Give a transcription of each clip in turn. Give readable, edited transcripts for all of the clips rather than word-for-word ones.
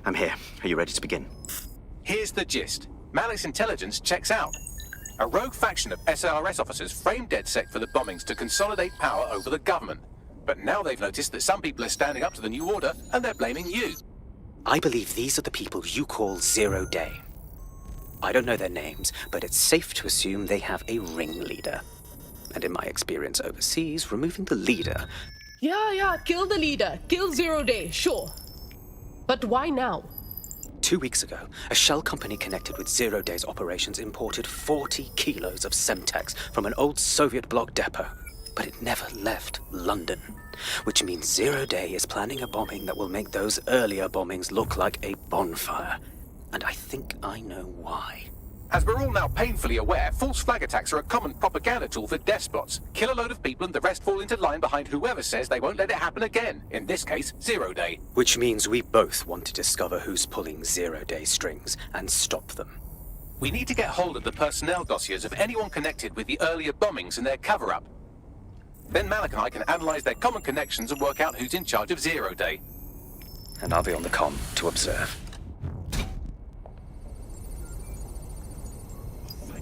I'm here. Are you ready to begin? Here's the gist. Malik's intelligence checks out. A rogue faction of SRS officers framed DedSec for the bombings to consolidate power over the government. But now they've noticed that some people are standing up to the new order, and they're blaming you. I believe these are the people you call Zero Day. I don't know their names, but it's safe to assume they have a ringleader. And in my experience overseas, removing the leader... Yeah, kill the leader. Kill Zero Day, sure. But why now? 2 weeks ago, a shell company connected with Zero Day's operations imported 40 kilos of Semtex from an old Soviet bloc depot. But it never left London, which means Zero Day is planning a bombing that will make those earlier bombings look like a bonfire. And I think I know why. As we're all now painfully aware, false flag attacks are a common propaganda tool for despots. Kill a load of people and the rest fall into line behind whoever says they won't let it happen again. In this case, Zero Day. Which means we both want to discover who's pulling Zero Day strings and stop them. We need to get hold of the personnel dossiers of anyone connected with the earlier bombings and their cover-up. Then Malik and I can analyze their common connections and work out who's in charge of Zero Day. And I'll be on the comm to observe.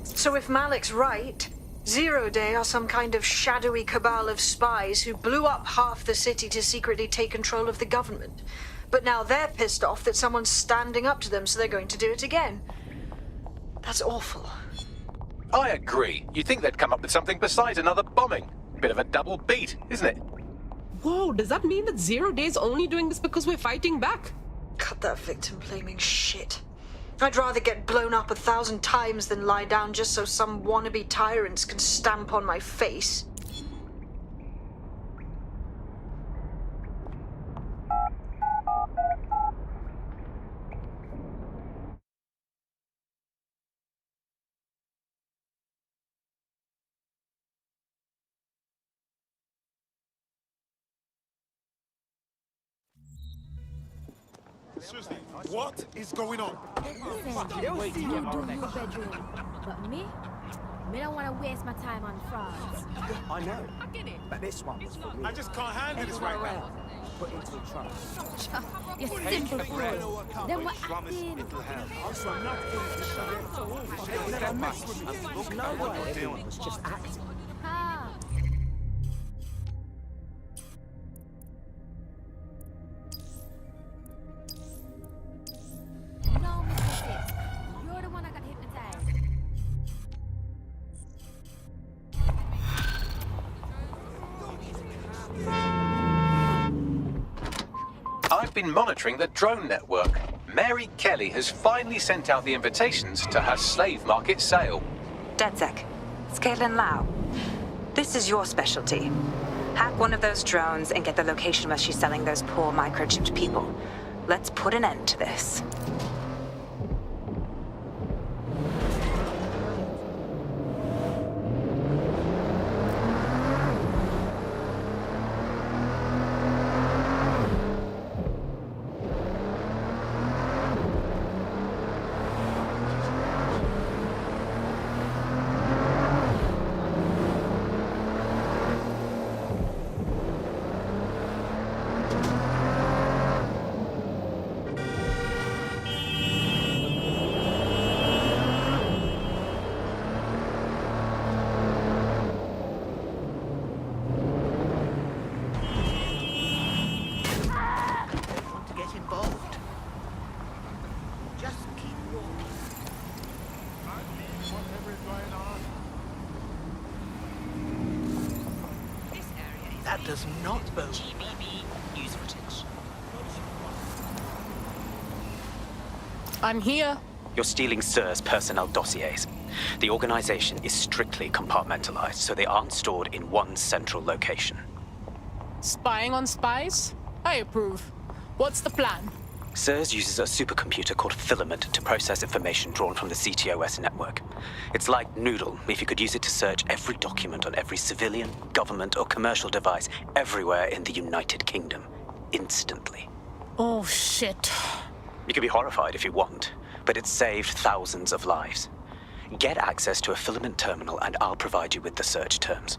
So if Malik's right, Zero Day are some kind of shadowy cabal of spies who blew up half the city to secretly take control of the government. But now they're pissed off that someone's standing up to them, so they're going to do it again. That's awful. I agree. You'd think they'd come up with something besides another bombing. Bit of a double beat, isn't it? Whoa, does that mean that Zero Day's only doing this because we're fighting back? Cut that victim-blaming shit. I'd rather get blown up 1,000 times than lie down just so some wannabe tyrants can stamp on my face. Seriously, what is going on? They'll see you do your bedroom. But me don't want to waste my time on frauds. I know, but this one was for real. I just can't handle this right now. Put into a trust. You simple fool. Then we're acting. Also, not no way everyone was just acting. Ah. No, Mr. Six. You're the one that got hypnotized. I've been monitoring the drone network. Mary Kelly has finally sent out the invitations to her slave market sale. DedSec, Scaling Lau. This is your specialty. Hack one of those drones and get the location where she's selling those poor microchipped people. Let's put an end to this. That does not bode. GBB news footage. I'm here. You're stealing SIR's personnel dossiers. The organization is strictly compartmentalized, so they aren't stored in one central location. Spying on spies? I approve. What's the plan? SIRS uses a supercomputer called Filament to process information drawn from the CTOS network. It's like Noodle if you could use it to search every document on every civilian, government, or commercial device everywhere in the United Kingdom, instantly. Oh, shit. You can be horrified if you want, but it's saved thousands of lives. Get access to a Filament terminal and I'll provide you with the search terms.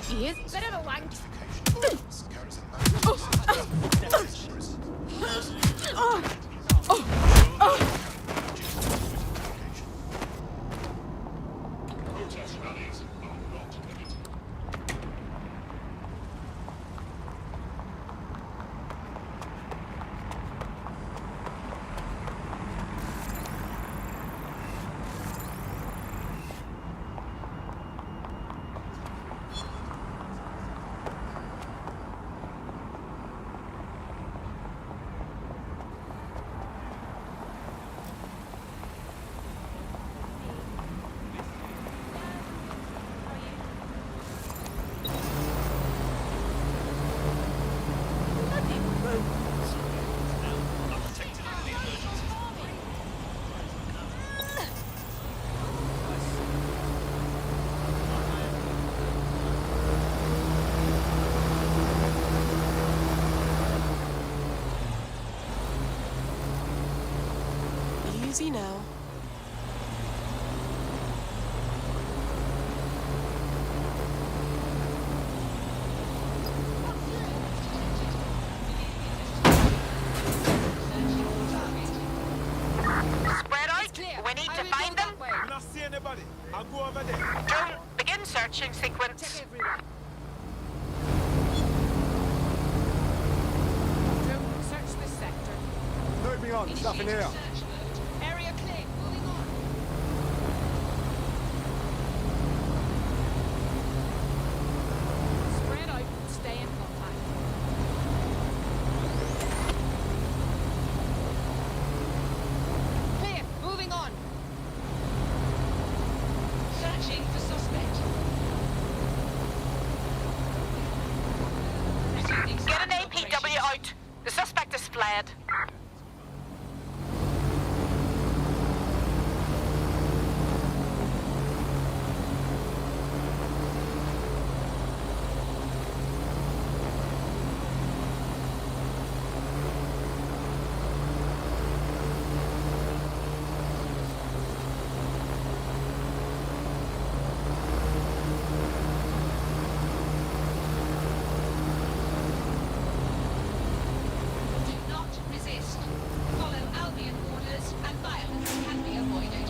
He is bit of a wank. Easy now. Spread out. We need to find them. I not see anybody. I'll go over there. Drone, begin searching sequence. Search this sector. Moving on. Stuff in here. Area clear. Moving on. Spread out. Stay in contact. Clear. Moving on. Searching for suspect. Get an APW out. The suspect is fled. Do not resist. Follow Albion orders and violence can be avoided.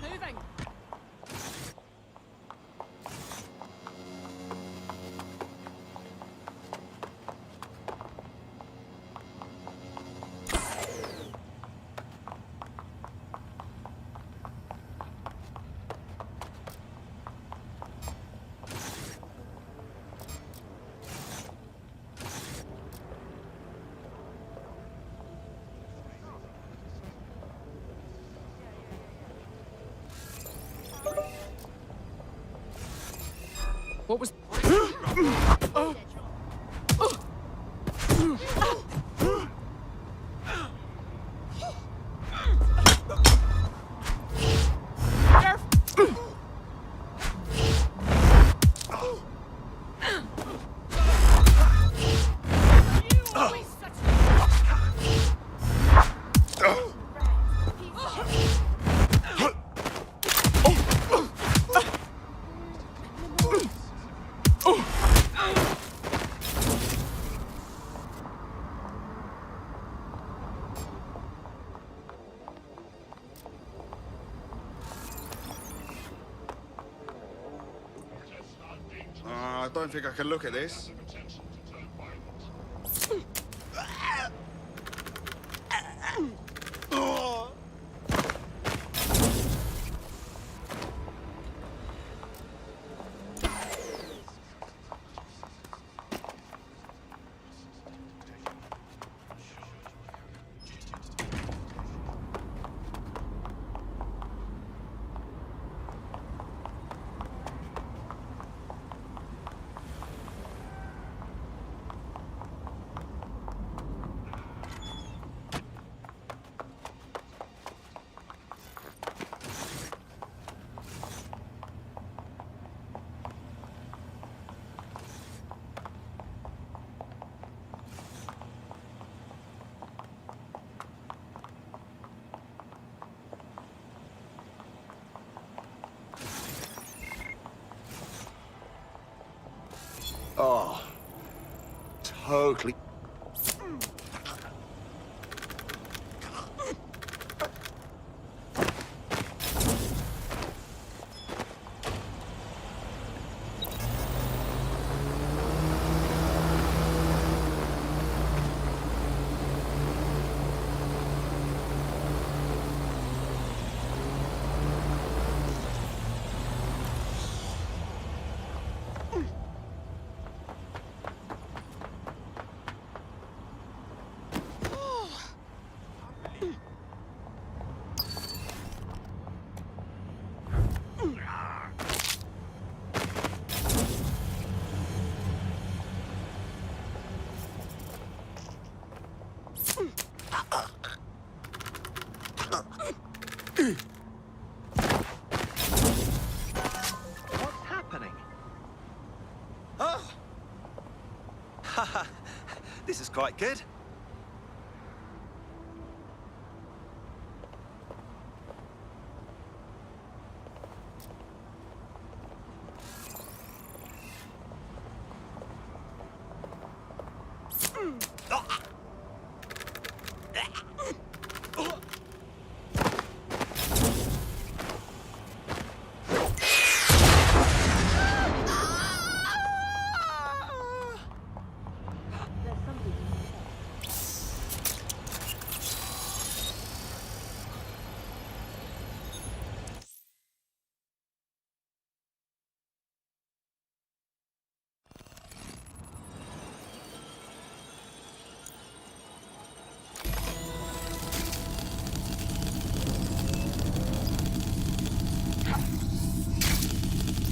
Moving. What was... I don't think I can look at this. totally... What's happening? Oh! Haha, this is quite good.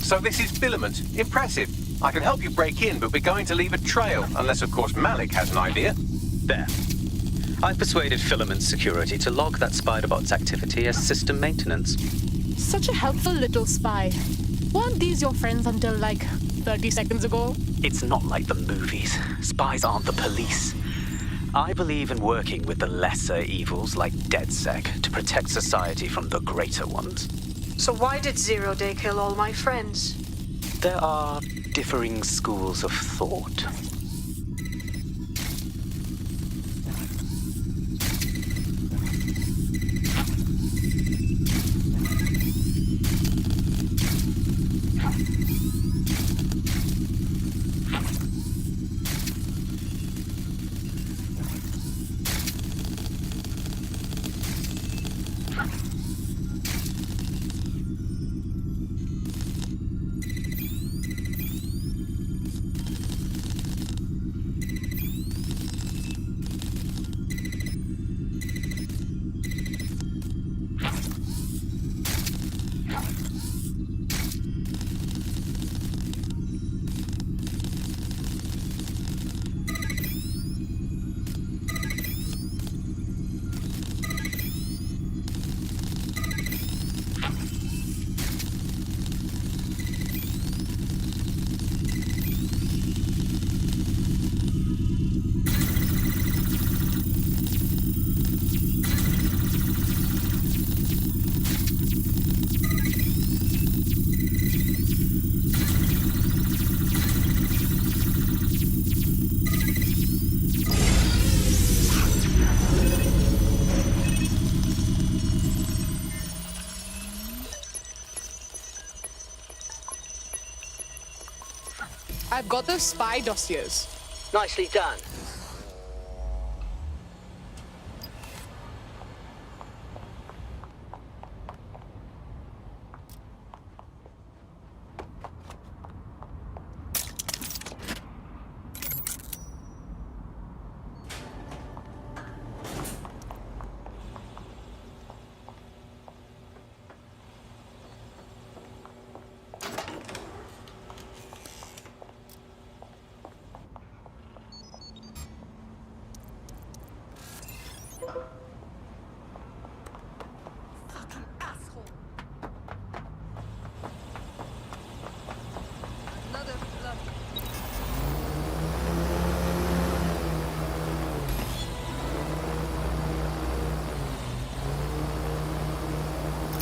So this is Filament. Impressive. I can help you break in, but we're going to leave a trail, unless of course Malik has an idea. There. I've persuaded Filament Security to log that Spiderbot's activity as system maintenance. Such a helpful little spy. Weren't these your friends until like 30 seconds ago? It's not like the movies. Spies aren't the police. I believe in working with the lesser evils like DedSec to protect society from the greater ones. So why did Zero Day kill all my friends? There are differing schools of thought. I've got the spy dossiers. Nicely done.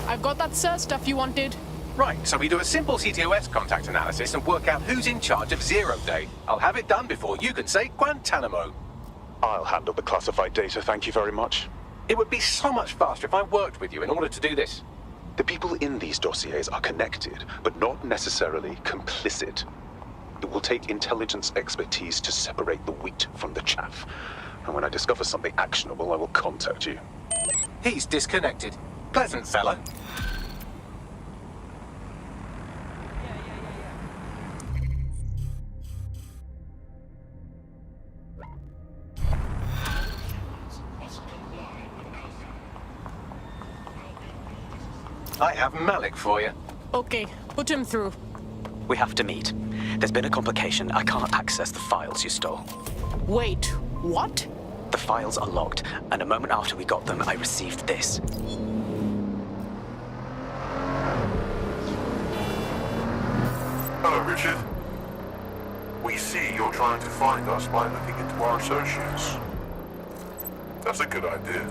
I've got that stuff you wanted. Right, so we do a simple CTOS contact analysis and work out who's in charge of 0 day. I'll have it done before you can say Guantanamo. I'll handle the classified data, thank you very much. It would be so much faster if I worked with you in order to do this. The people in these dossiers are connected, but not necessarily complicit. It will take intelligence expertise to separate the wheat from the chaff. And when I discover something actionable, I will contact you. He's disconnected. Pleasant fella. I have Malik for you. Okay, put him through. We have to meet. There's been a complication. I can't access the files you stole. Wait, what? The files are locked, and a moment after we got them, I received this. Hello, Richard. We see you're trying to find us by looking into our associates. That's a good idea.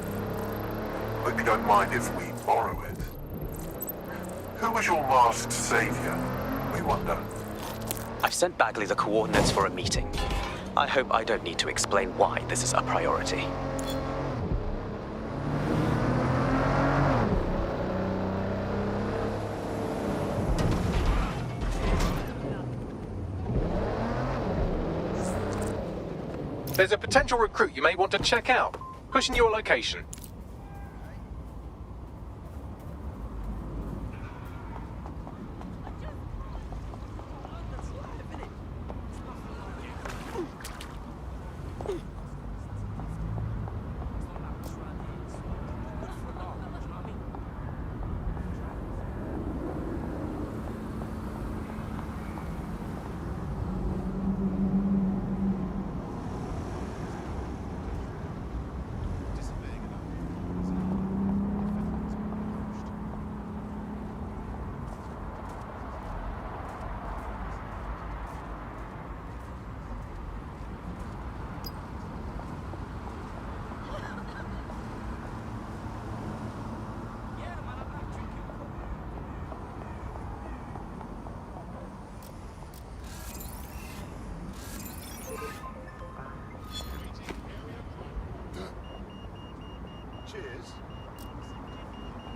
Hope you don't mind if we borrow it. Who was your masked savior, we wonder? I've sent Bagley the coordinates for a meeting. I hope I don't need to explain why this is a priority. There's a potential recruit you may want to check out. Pushing your location.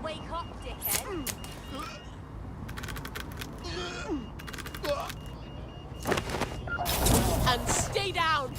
Wake up, dickhead. And stay down!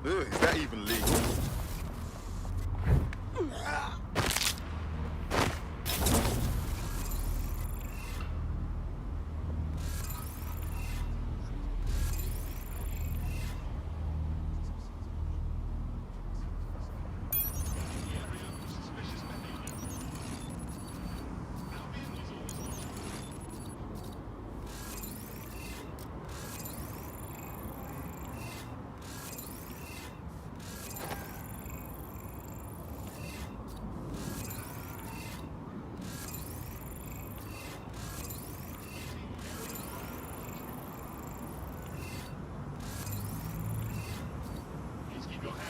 Ugh, is that even legal?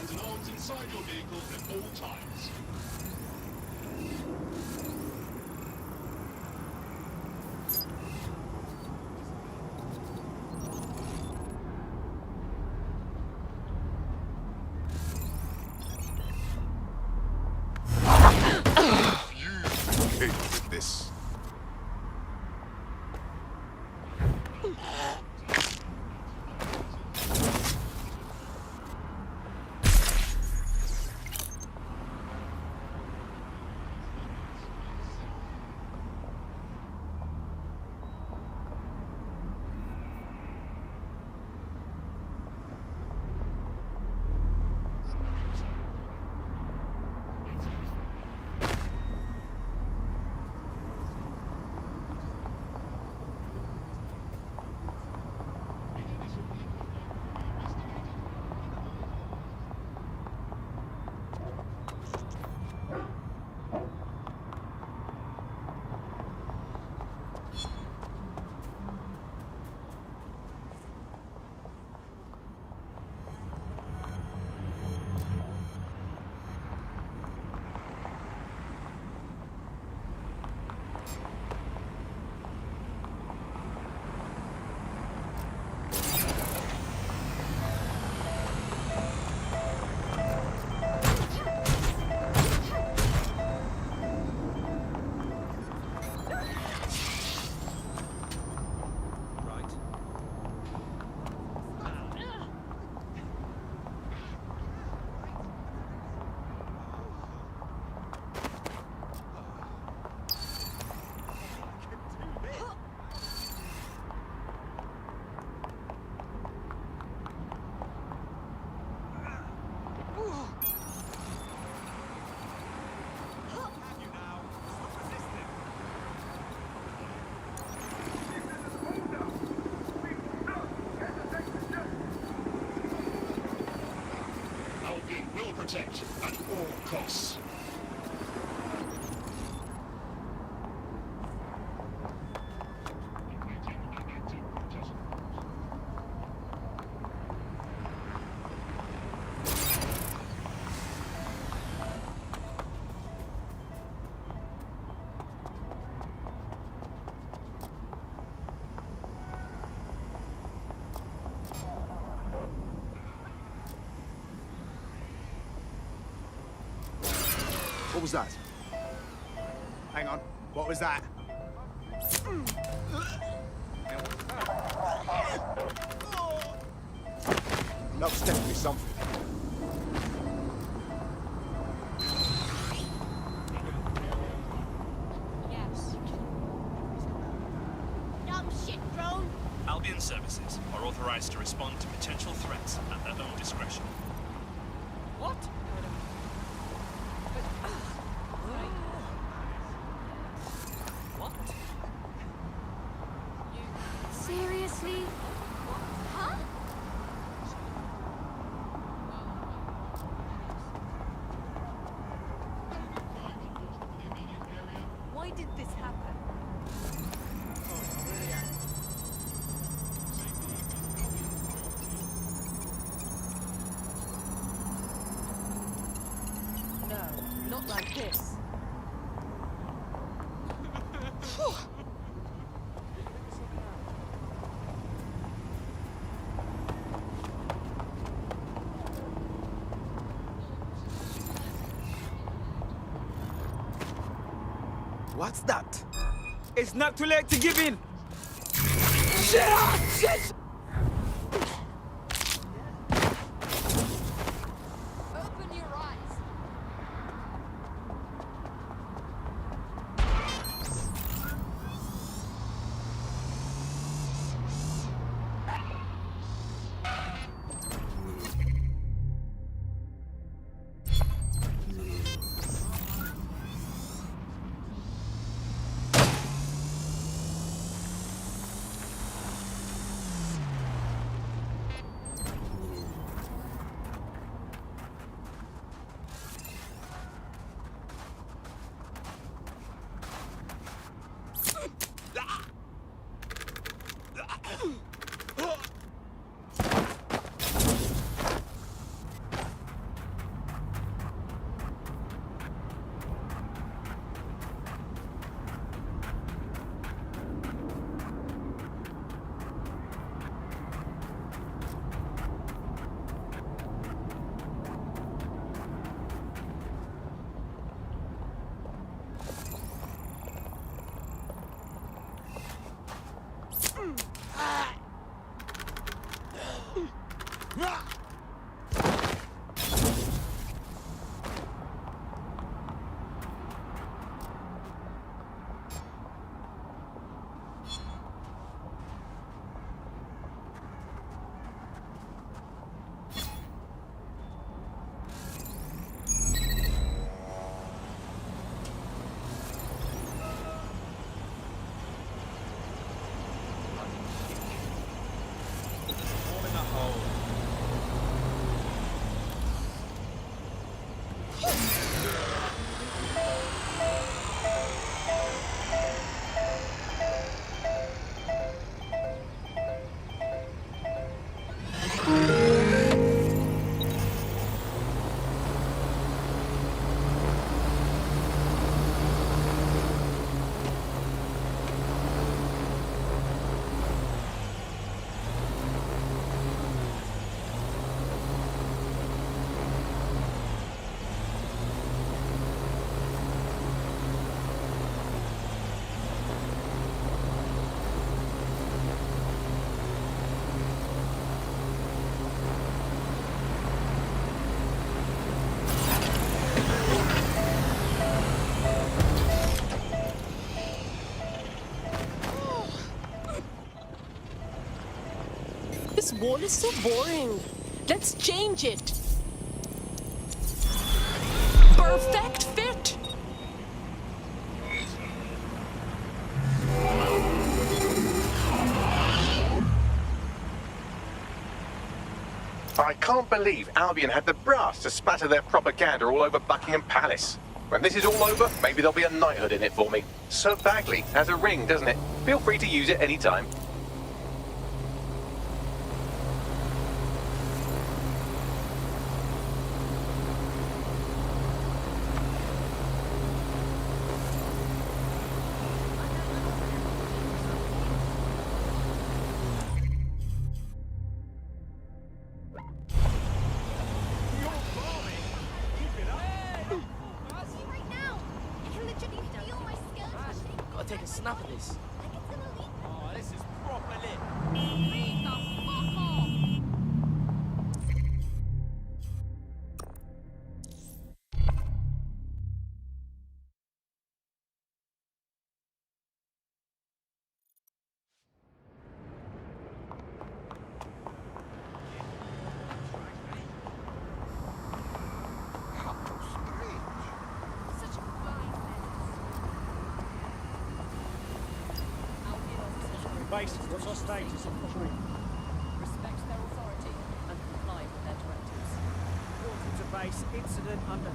And arms inside your vehicle at all times. You came with this. protect at all costs. What was that? Hang on. What was that? That was definitely something. Yes. Dumb shit, drone. Albion services are authorized to respond to potential threats at their own discretion. What? What? Seriously? Huh? Why did this happen? No, not like this. What's that? It's not too late to give in! Shit! Open your eyes. This wall is so boring. Let's change it. Perfect fit. I can't believe Albion had the brass to splatter their propaganda all over Buckingham Palace. When this is all over, maybe there'll be a knighthood in it for me. Sir Bagley has a ring, doesn't it? Feel free to use it anytime. Gotta take a snap of this. Oh, this is proper lit. Base, what's our status? Respect their authority and comply with their directives. Reporting to base, incident under...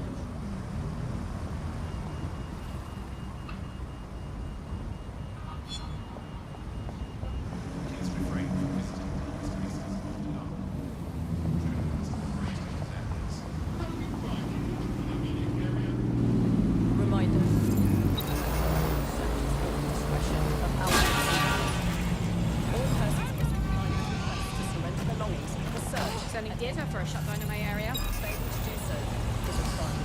Reminder. Discretion of Albion. All persons must comply with requests to surrender belongings for search. Sending data for a shutdown in my area. Failing to do so is a crime.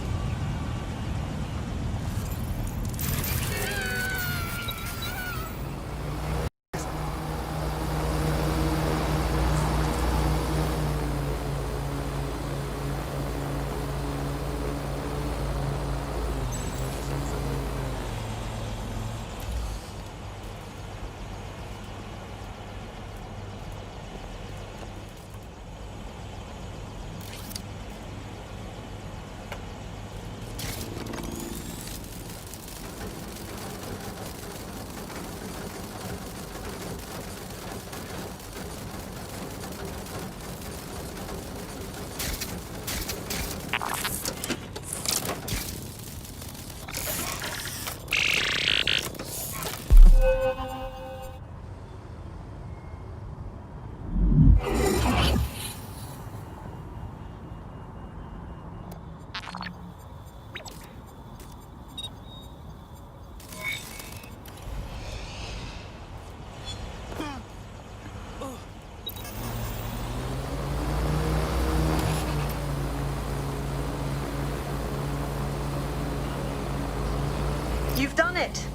You've done it.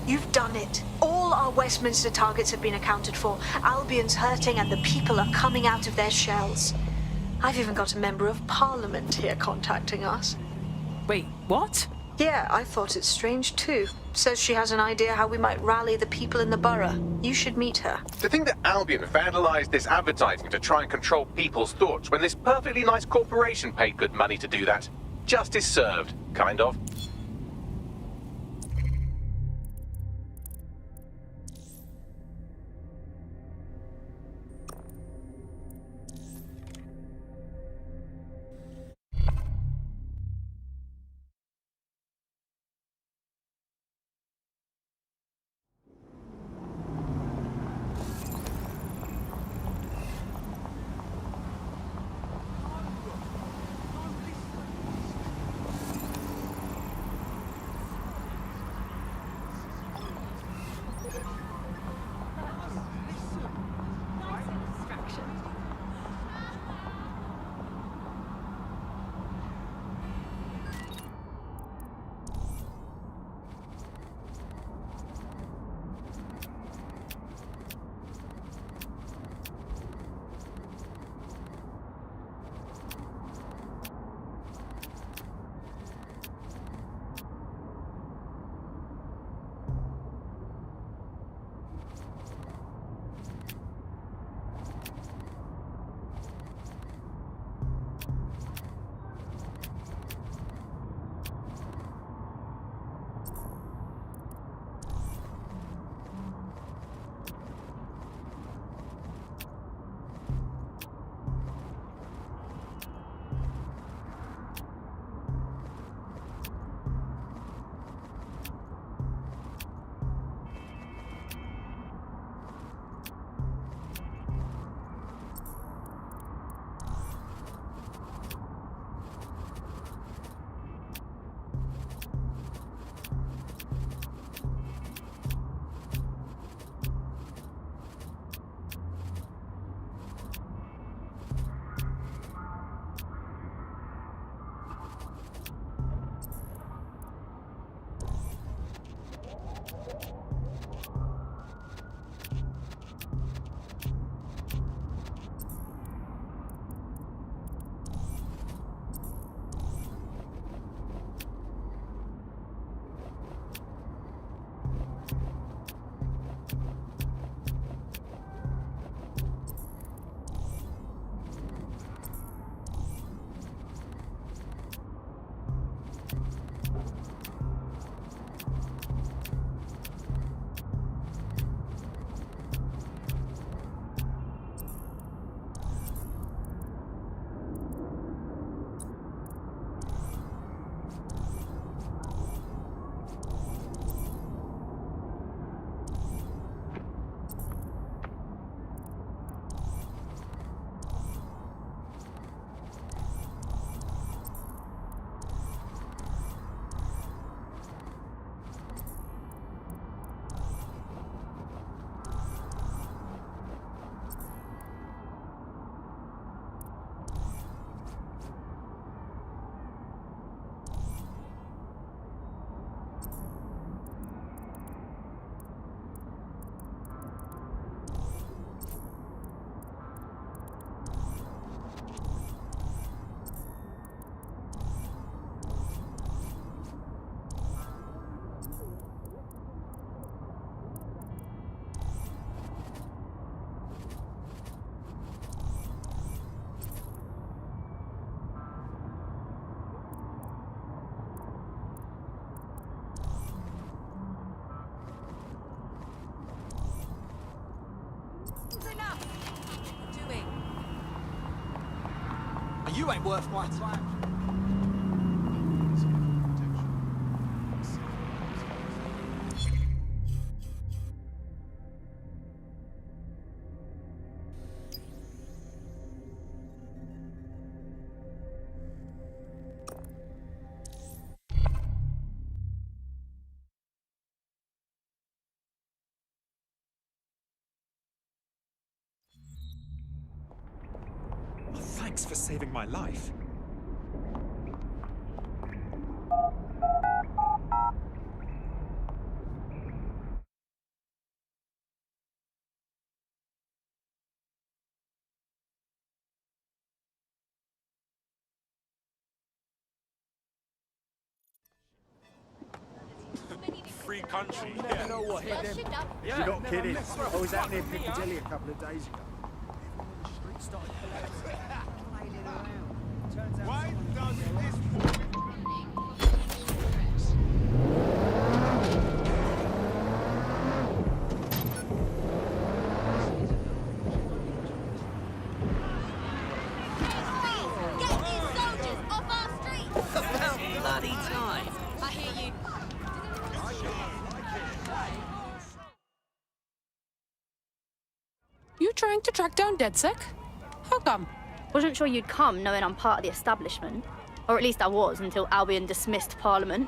You've done it. All our Westminster targets have been accounted for. Albion's hurting and the people are coming out of their shells. I've even got a member of Parliament here contacting us. Wait, what? Yeah, I thought it strange too. Says she has an idea how we might rally the people in the borough. You should meet her. To think that Albion vandalized this advertising to try and control people's thoughts when this perfectly nice corporation paid good money to do that. Justice served, kind of. You ain't worth my time. Thanks for saving my life. Free country. You know what hit them? Yeah. You're not kidding. I was out near Piccadilly a couple of days ago. Everyone in the street started collapsing. Flailing around. Turns out Why does this Get these soldiers off our streets! About bloody time. I hear you. You trying to track down DedSec? How come? Wasn't sure you'd come knowing I'm part of the establishment. Or at least I was until Albion dismissed Parliament.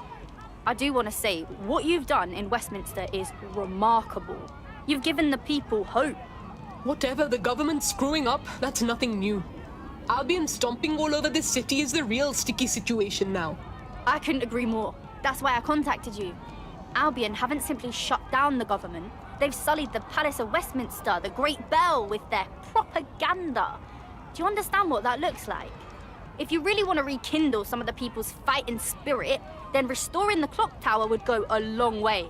I do want to say, what you've done in Westminster is remarkable. You've given the people hope. Whatever the government's screwing up, that's nothing new. Albion stomping all over this city is the real sticky situation now. I couldn't agree more. That's why I contacted you. Albion haven't simply shut down the government. They've sullied the Palace of Westminster, the Great Bell, with their propaganda. Do you understand what that looks like? If you really want to rekindle some of the people's fighting spirit, then restoring the clock tower would go a long way.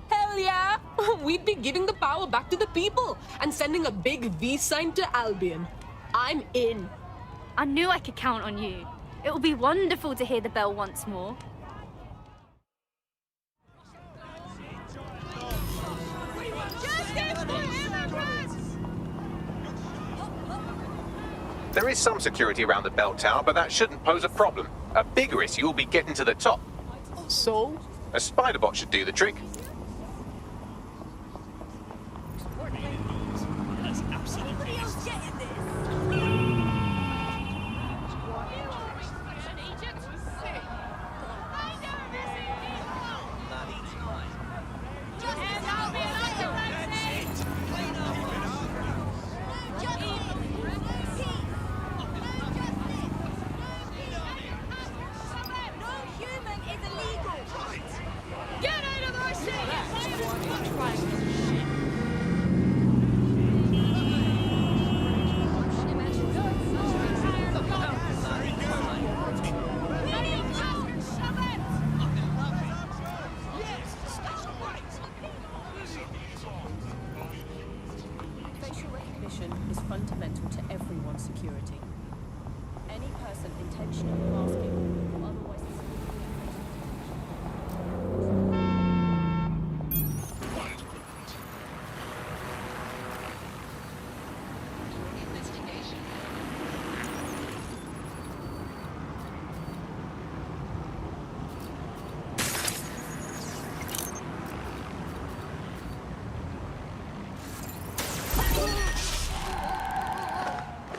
Hell yeah! We'd be giving the power back to the people and sending a big V sign to Albion. I'm in. I knew I could count on you. It will be wonderful to hear the bell once more. There is some security around the bell tower, but that shouldn't pose a problem. A bigger issue will be getting to the top. So? A spider bot should do the trick. That's absolutely Facial recognition is fundamental to everyone's security. Any person intentionally masking or otherwise...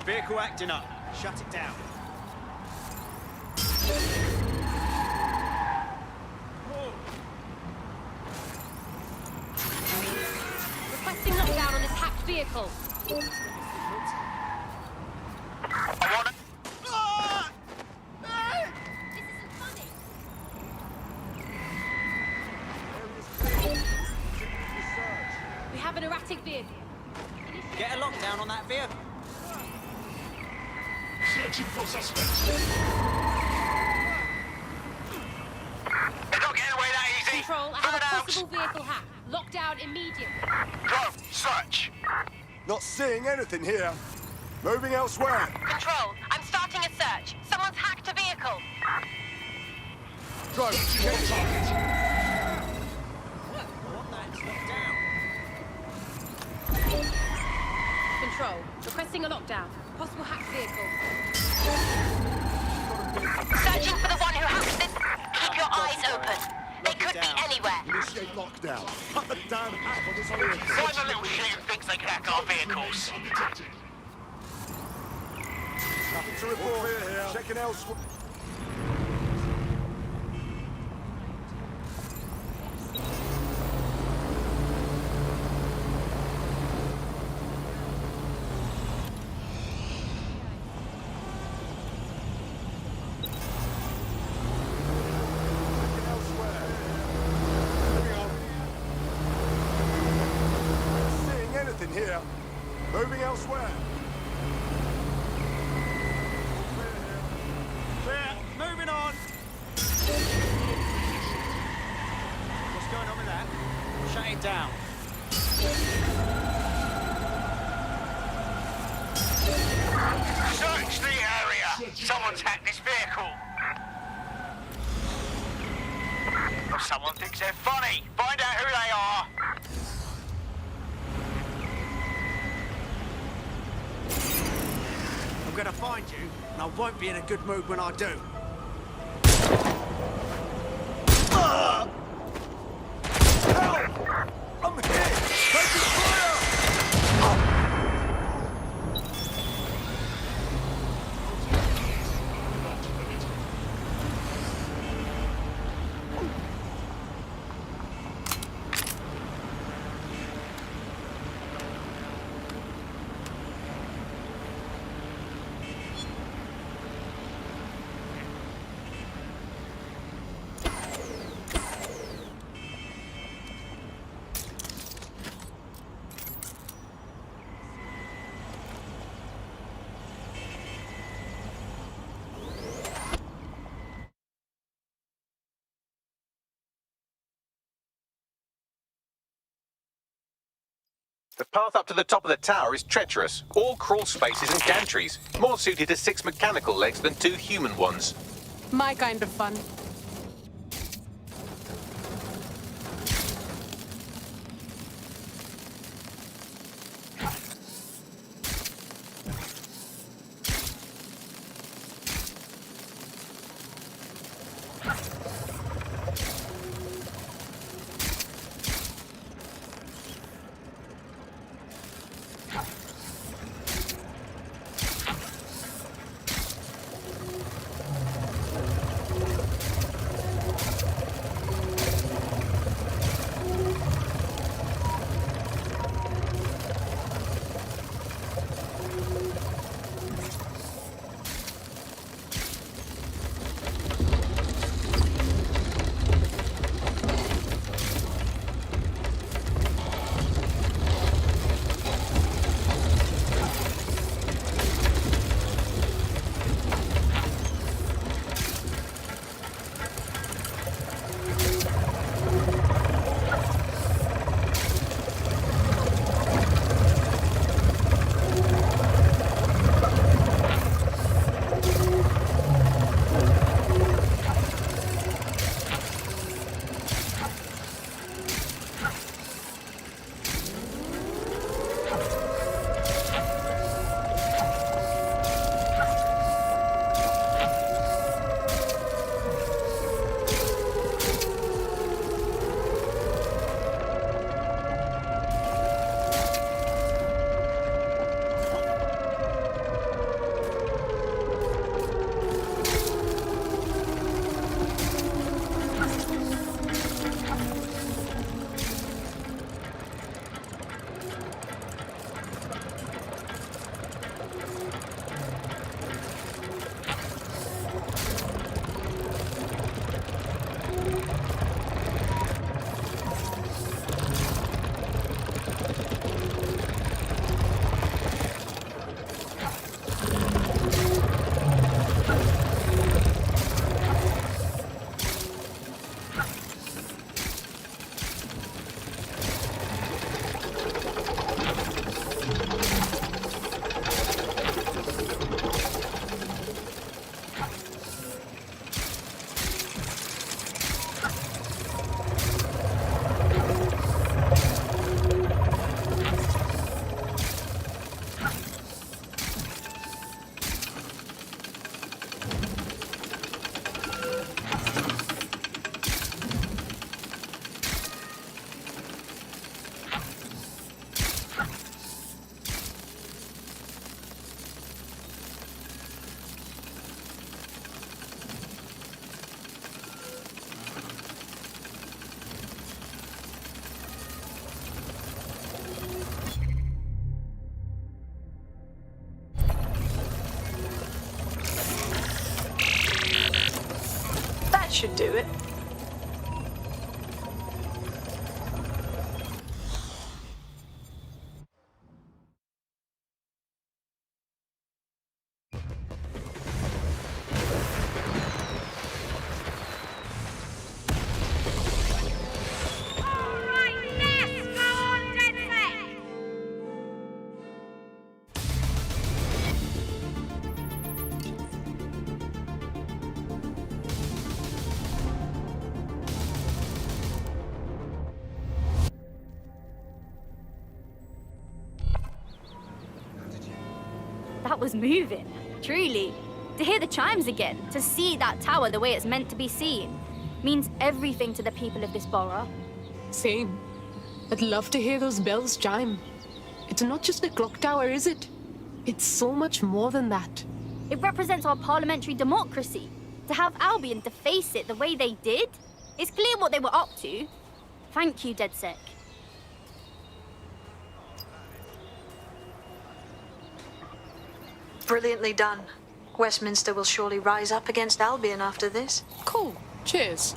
Vehicle acting up. Shut it down. Requesting lockdown on this hacked vehicle. We have an erratic vehicle. Get a lockdown on that vehicle. Searching for suspects. They're not getting away that easy. Control, I have a possible vehicle hack. Lockdown immediately. Drone, search. Not seeing anything here. Moving elsewhere. Control, I'm starting a search. Someone's hacked a vehicle. Drone, get target. Control, requesting a lockdown. Possible hacked vehicle. Searching for the one who hacked this. Keep your eyes open. They could be anywhere. Initiate lockdown. Cut the damn hack on this vehicle. Find the little shit who thinks they can hack our vehicles. Nothing to report here. Checking elsewhere. Here. Moving elsewhere. Clear. Moving on. What's going on with that? Shut it down. Search the area. Someone's hacked this vehicle. Someone thinks they're funny. Find out who they are. I'm gonna find you, and I won't be in a good mood when I do. Help! I'm hit! Taking fire! The path up to the top of the tower is treacherous, all crawl spaces and gantries, more suited to 6 mechanical legs than 2 human ones. My kind of fun. should do it. That was moving, truly. To hear the chimes again, to see that tower the way it's meant to be seen, means everything to the people of this borough. Same. I'd love to hear those bells chime. It's not just a clock tower, is it? It's so much more than that. It represents our parliamentary democracy. To have Albion to face it the way they did, it's clear what they were up to. Thank you, DedSec. Brilliantly done. Westminster will surely rise up against Albion after this. Cool. Cheers.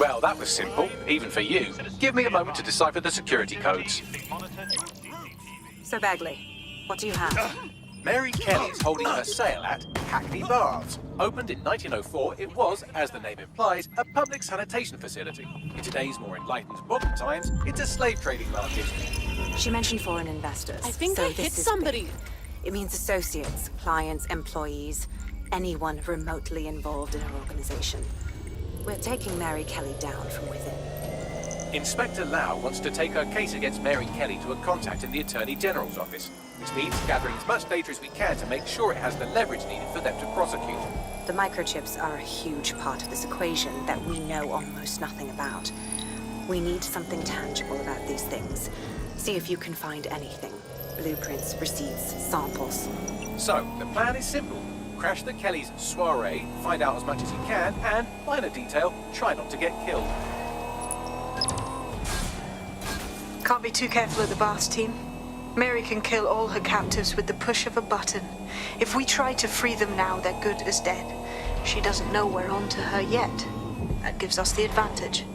Well, that was simple, even for you. Give me a moment to decipher the security codes. So, Bagley, what do you have? Mary Kelly is holding her sale at Hackney Baths. Opened in 1904, it was, as the name implies, a public sanitation facility. In today's more enlightened modern times, it's a slave trading market. She mentioned foreign investors. I think so I hit somebody. Big. It means associates, clients, employees, anyone remotely involved in her organization. We're taking Mary Kelly down from within. Inspector Lau wants to take her case against Mary Kelly to a contact in the Attorney General's office, which means gathering as much data as we can to make sure it has the leverage needed for them to prosecute. The microchips are a huge part of this equation that we know almost nothing about. We need something tangible about these things. See if you can find anything. Blueprints, receipts, samples. So, the plan is simple. Crash the Kellys' soiree, find out as much as you can, and, minor detail, try not to get killed. Can't be too careful of the Baths team. Mary can kill all her captives with the push of a button. If we try to free them now, they're good as dead. She doesn't know we're on to her yet. That gives us the advantage.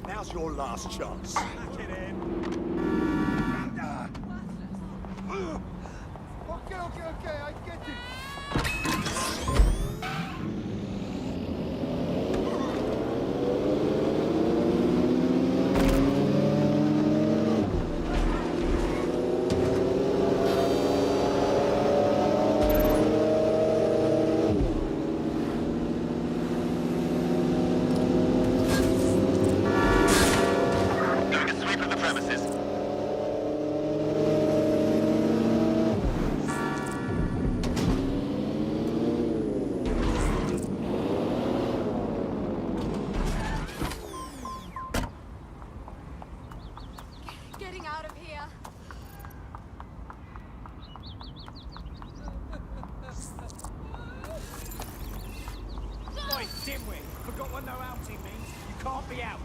Now's your last chance. begin with. Forgot what no outing means? You can't be out.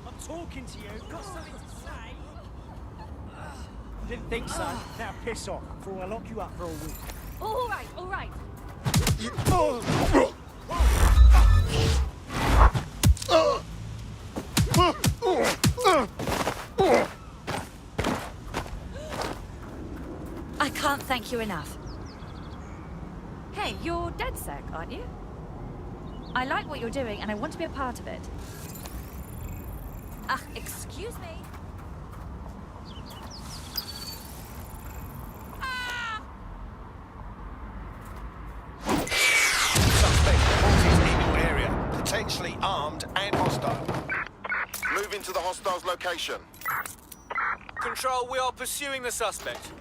I'm talking to you. Got something to say? Didn't think so. Now piss off, before I lock you up for a week. All right, all right. I can't thank you enough. Hey, you're DedSec, aren't you? I like what you're doing and I want to be a part of it. Excuse me. Suspect reported in your area, potentially armed and hostile. Move into the hostile's location. Control, we are pursuing the suspect.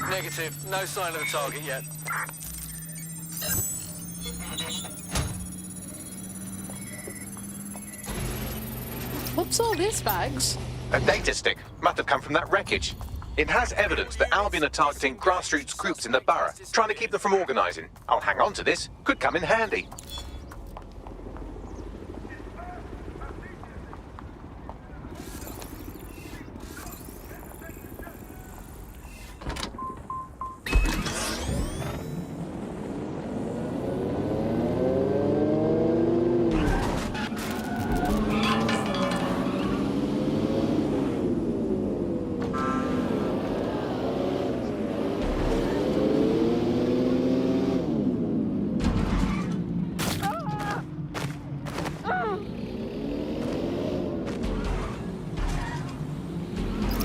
Negative. No sign of the target yet. What's all this, Bags? A data stick. Must have come from that wreckage. It has evidence that Albion are targeting grassroots groups in the borough, trying to keep them from organising. I'll hang on to this. Could come in handy.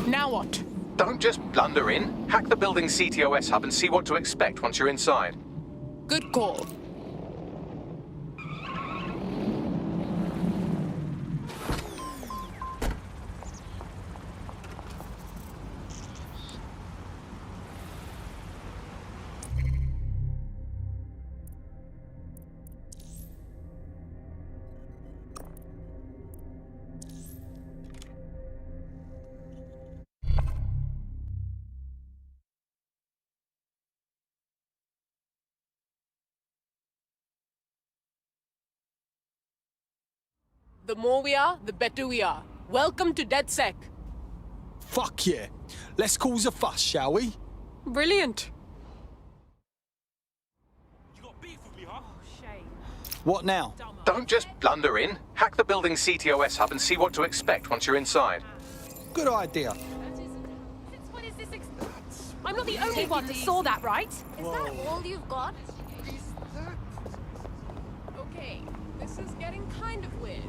Now what? Don't just blunder in. Hack the building's CTOS hub and see what to expect once you're inside. Good call. The more we are, the better we are. Welcome to DedSec. Fuck yeah. Let's cause a fuss, shall we? Brilliant. What now? Don't just blunder in. Hack the building's CTOS hub and see what to expect once you're inside. Good idea. What is this? I'm not the only one that saw that, right? Is that all you've got? Okay, this is getting kind of weird.